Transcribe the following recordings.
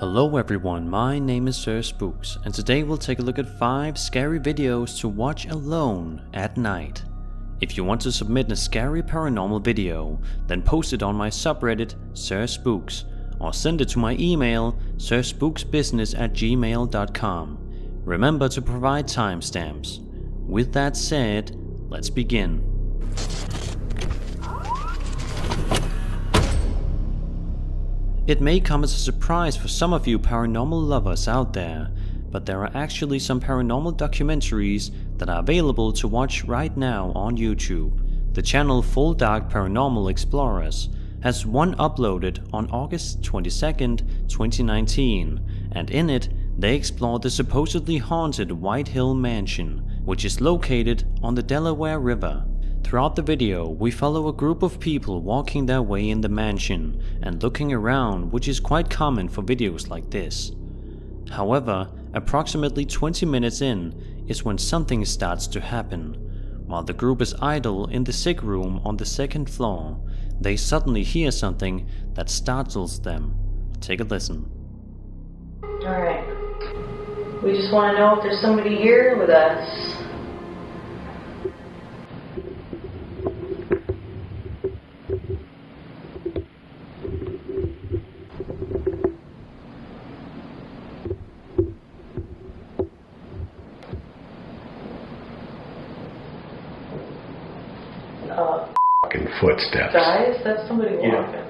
Hello everyone, my name is Sir Spooks, and today we'll take a look at 5 scary videos to watch alone at night. If you want to submit a scary paranormal video, then post it on my subreddit Sir Spooks, or send it to my email sirspooksbusiness@gmail.com. Remember to provide timestamps. With that said, let's begin. It may come as a surprise for some of you paranormal lovers out there, but there are actually some paranormal documentaries that are available to watch right now on YouTube. The channel Full Dark Paranormal Explorers has one uploaded on August 22nd, 2019, and in it they explore the supposedly haunted White Hill Mansion, which is located on the Delaware River. Throughout the video, we follow a group of people walking their way in the mansion and looking around, which is quite common for videos like this. However, approximately 20 minutes in is when something starts to happen. While the group is idle in the sick room on the 2nd floor, they suddenly hear something that startles them. Take a listen. Alright. We just want to know if there's somebody here with us. Fucking footsteps. Guys, that's somebody walking. Yeah.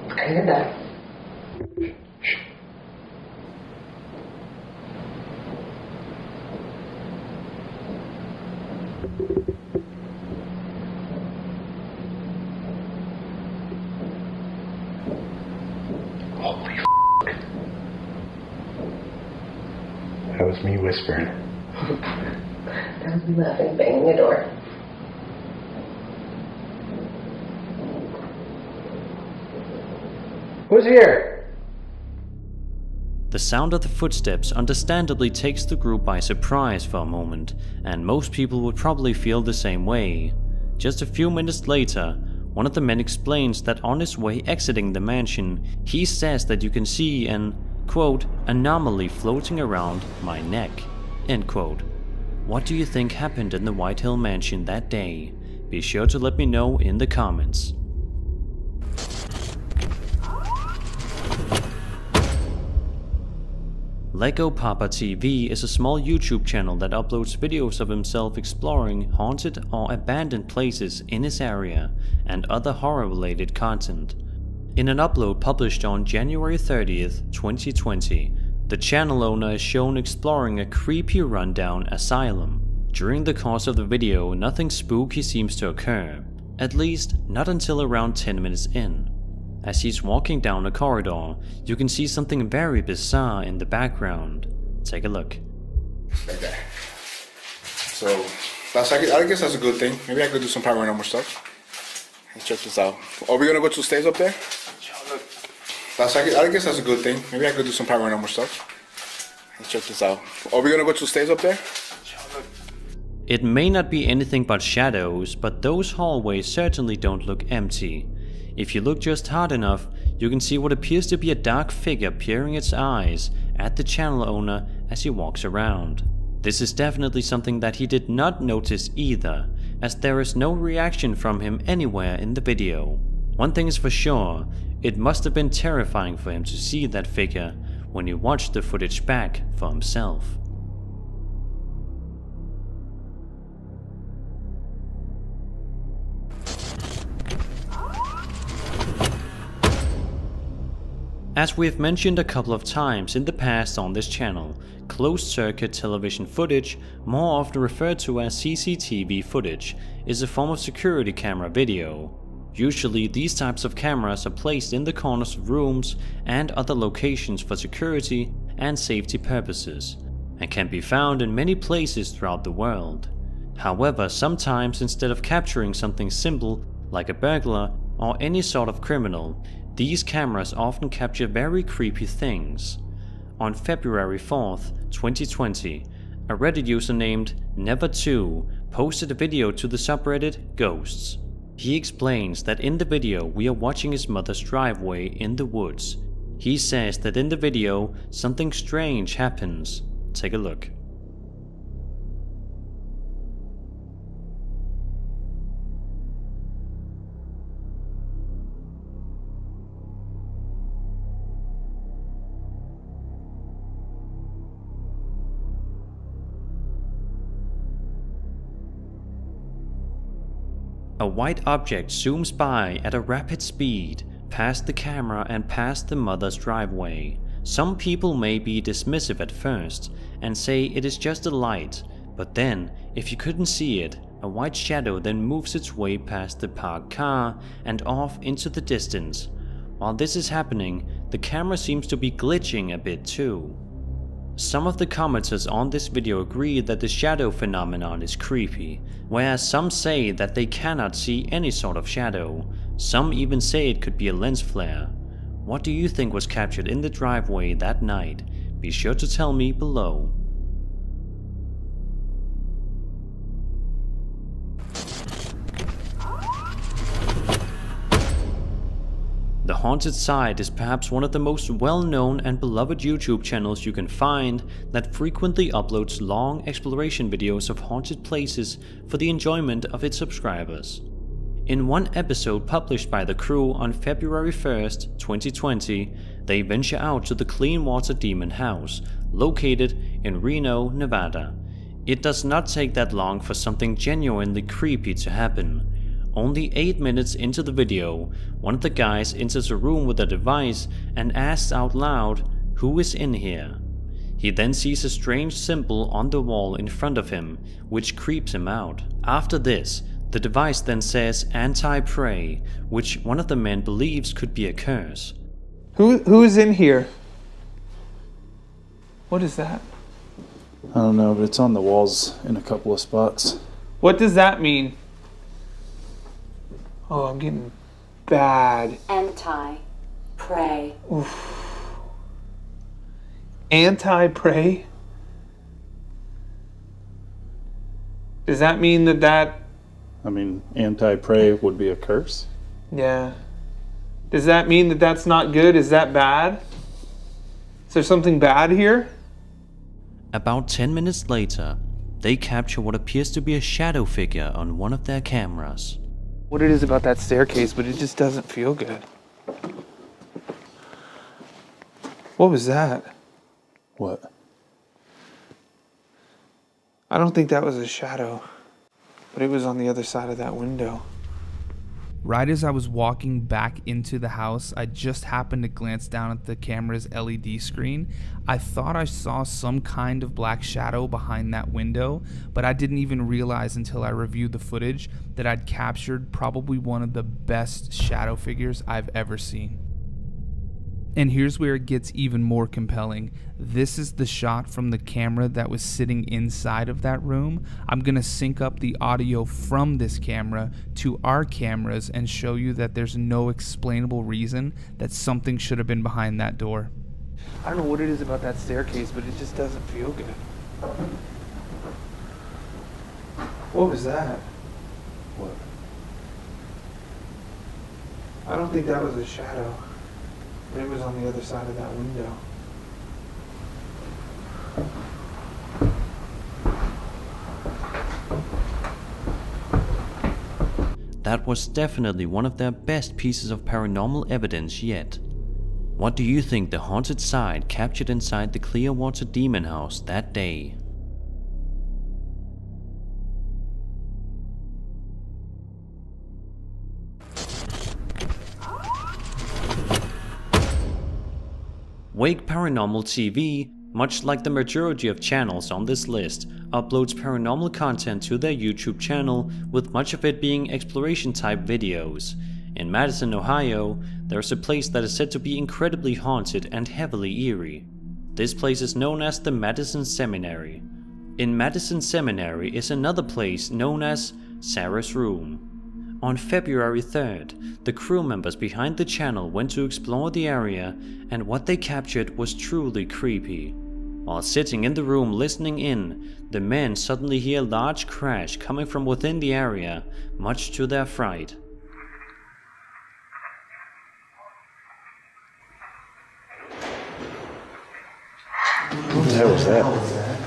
I hear that. Shh. Holy f***. That was me whispering. That was me laughing, banging the door. Who's here? The sound of the footsteps understandably takes the group by surprise for a moment, and most people would probably feel the same way. Just a few minutes later, one of the men explains that on his way exiting the mansion, he says that you can see an, quote, anomaly floating around my neck, end quote. What do you think happened in the White Hill Mansion that day? Be sure to let me know in the comments. Lego Papa TV is a small YouTube channel that uploads videos of himself exploring haunted or abandoned places in his area and other horror-related content. In an upload published on January 30th, 2020, the channel owner is shown exploring a creepy rundown asylum. During the course of the video, nothing spooky seems to occur, at least not until around 10 minutes in. As he's walking down a corridor, you can see something very bizarre in the background. Take a look. Okay. So, I guess that's a good thing. Maybe I could do some paranormal stuff. Let's check this out. Are we gonna go to the stairs up there? I guess that's a good thing. Maybe I could do some paranormal stuff. Let's check this out. Are we gonna go to the stairs up there? It may not be anything but shadows, but those hallways certainly don't look empty. If you look just hard enough, you can see what appears to be a dark figure peering its eyes at the channel owner as he walks around. This is definitely something that he did not notice either, as there is no reaction from him anywhere in the video. One thing is for sure, it must have been terrifying for him to see that figure when he watched the footage back for himself. As we have mentioned a couple of times in the past on this channel, closed-circuit television footage, more often referred to as CCTV footage, is a form of security camera video. Usually these types of cameras are placed in the corners of rooms and other locations for security and safety purposes, and can be found in many places throughout the world. However, sometimes instead of capturing something simple like a burglar or any sort of criminal, these cameras often capture very creepy things. On February 4th, 2020, a Reddit user named Never2 posted a video to the subreddit Ghosts. He explains that in the video we are watching his mother's driveway in the woods. He says that in the video, something strange happens. Take a look. A white object zooms by at a rapid speed, past the camera and past the mother's driveway. Some people may be dismissive at first and say it is just a light, but then, if you couldn't see it, a white shadow then moves its way past the parked car and off into the distance. While this is happening, the camera seems to be glitching a bit too. Some of the commenters on this video agree that the shadow phenomenon is creepy, whereas some say that they cannot see any sort of shadow. Some even say it could be a lens flare. What do you think was captured in the driveway that night? Be sure to tell me below. The Haunted Side is perhaps one of the most well-known and beloved YouTube channels you can find that frequently uploads long exploration videos of haunted places for the enjoyment of its subscribers. In one episode published by the crew on February 1st, 2020, they venture out to the Clearwater Demon House, located in Reno, Nevada. It does not take that long for something genuinely creepy to happen. Only 8 minutes into the video, one of the guys enters a room with a device and asks out loud, "Who is in here?" He then sees a strange symbol on the wall in front of him, which creeps him out. After this, the device then says "anti-prey," which one of the men believes could be a curse. Who is in here? What is that? I don't know, but it's on the walls in a couple of spots. What does that mean? Oh, I'm getting bad. Anti-prey. Anti-prey? Does that mean that... I mean, anti-prey would be a curse? Yeah. Does that mean that that's not good? Is that bad? Is there something bad here? About 10 minutes later, they capture what appears to be a shadow figure on one of their cameras. What it is about that staircase, but it just doesn't feel good. What was that? What? I don't think that was a shadow, but it was on the other side of that window. Right as I was walking back into the house, I just happened to glance down at the camera's LED screen. I thought I saw some kind of black shadow behind that window, but I didn't even realize until I reviewed the footage that I'd captured probably one of the best shadow figures I've ever seen. And here's where it gets even more compelling. This is the shot from the camera that was sitting inside of that room. I'm gonna sync up the audio from this camera to our cameras and show you that there's no explainable reason that something should have been behind that door. I don't know what it is about that staircase, but it just doesn't feel good. What was that? What? I don't think that was a shadow. It was on the other side of that window. That was definitely one of their best pieces of paranormal evidence yet. What do you think the Haunted Side captured inside the Clearwater Demon House that day? Wake Paranormal TV, much like the majority of channels on this list, uploads paranormal content to their YouTube channel, with much of it being exploration type videos. In Madison, Ohio, there's a place that is said to be incredibly haunted and heavily eerie. This place is known as the Madison Seminary. In Madison Seminary is another place known as Sarah's Room. On February 3rd, the crew members behind the channel went to explore the area, and what they captured was truly creepy. While sitting in the room listening in, the men suddenly hear a large crash coming from within the area, much to their fright. the hell was that?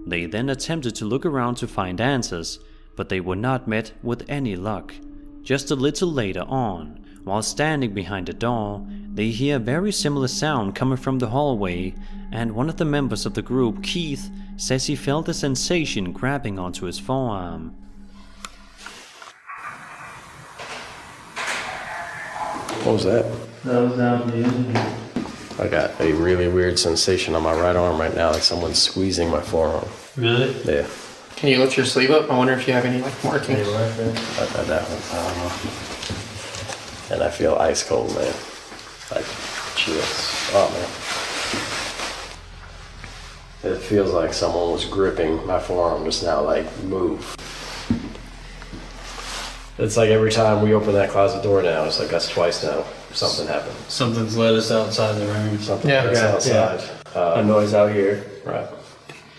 They then attempted to look around to find answers, but they were not met with any luck. Just a little later on, while standing behind a door, they hear a very similar sound coming from the hallway, and one of the members of the group, Keith, says he felt a sensation grabbing onto his forearm. What was that? That was down the end. I got a really weird sensation on my right arm right now, like someone's squeezing my forearm. Really? Yeah. Can you lift your sleeve up? I wonder if you have any like markings. That one. I don't know. And I feel ice cold, man. Like chills. Oh man. It feels like someone was gripping my forearm just now, like move. It's like every time we open that closet door now, it's like that's twice now. Something happened. Something's led us outside the room. Something Yeah. that's outside. A noise out here. Right.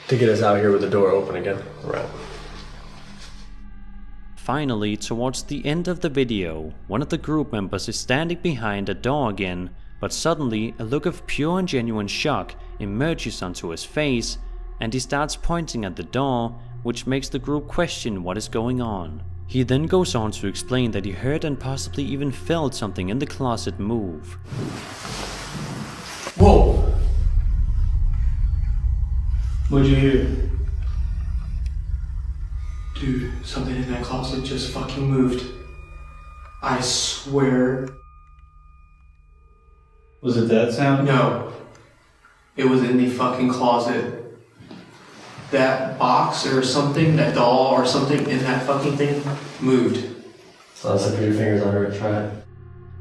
To get us out here with the door open again. Right. Finally, towards the end of the video, one of the group members is standing behind a door again, but suddenly a look of pure and genuine shock emerges onto his face, and he starts pointing at the door, which makes the group question what is going on. He then goes on to explain that he heard and possibly even felt something in the closet move. Whoa! What'd you hear? Dude, something in that closet just fucking moved. I swear. Was it that sound? No. It was in the fucking closet. That box or something, that doll or something in that fucking thing moved. So let's put your fingers under it, try it.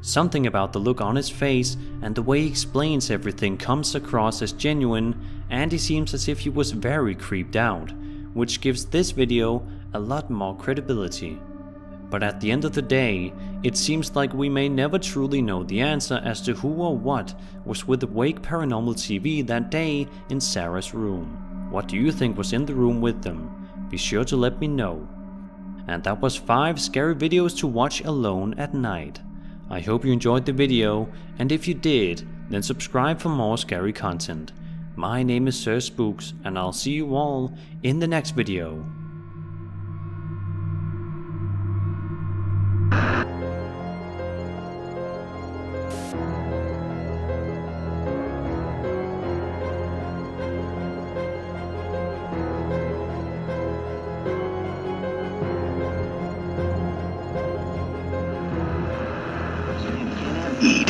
Something about the look on his face and the way he explains everything comes across as genuine, and he seems as if he was very creeped out, which gives this video a lot more credibility. But at the end of the day, it seems like we may never truly know the answer as to who or what was with Wake Paranormal TV that day in Sarah's room. What do you think was in the room with them? Be sure to let me know. And that was 5 scary videos to watch alone at night. I hope you enjoyed the video, and if you did, then subscribe for more scary content. My name is Sir Spooks, and I'll see you all in the next video. Eat.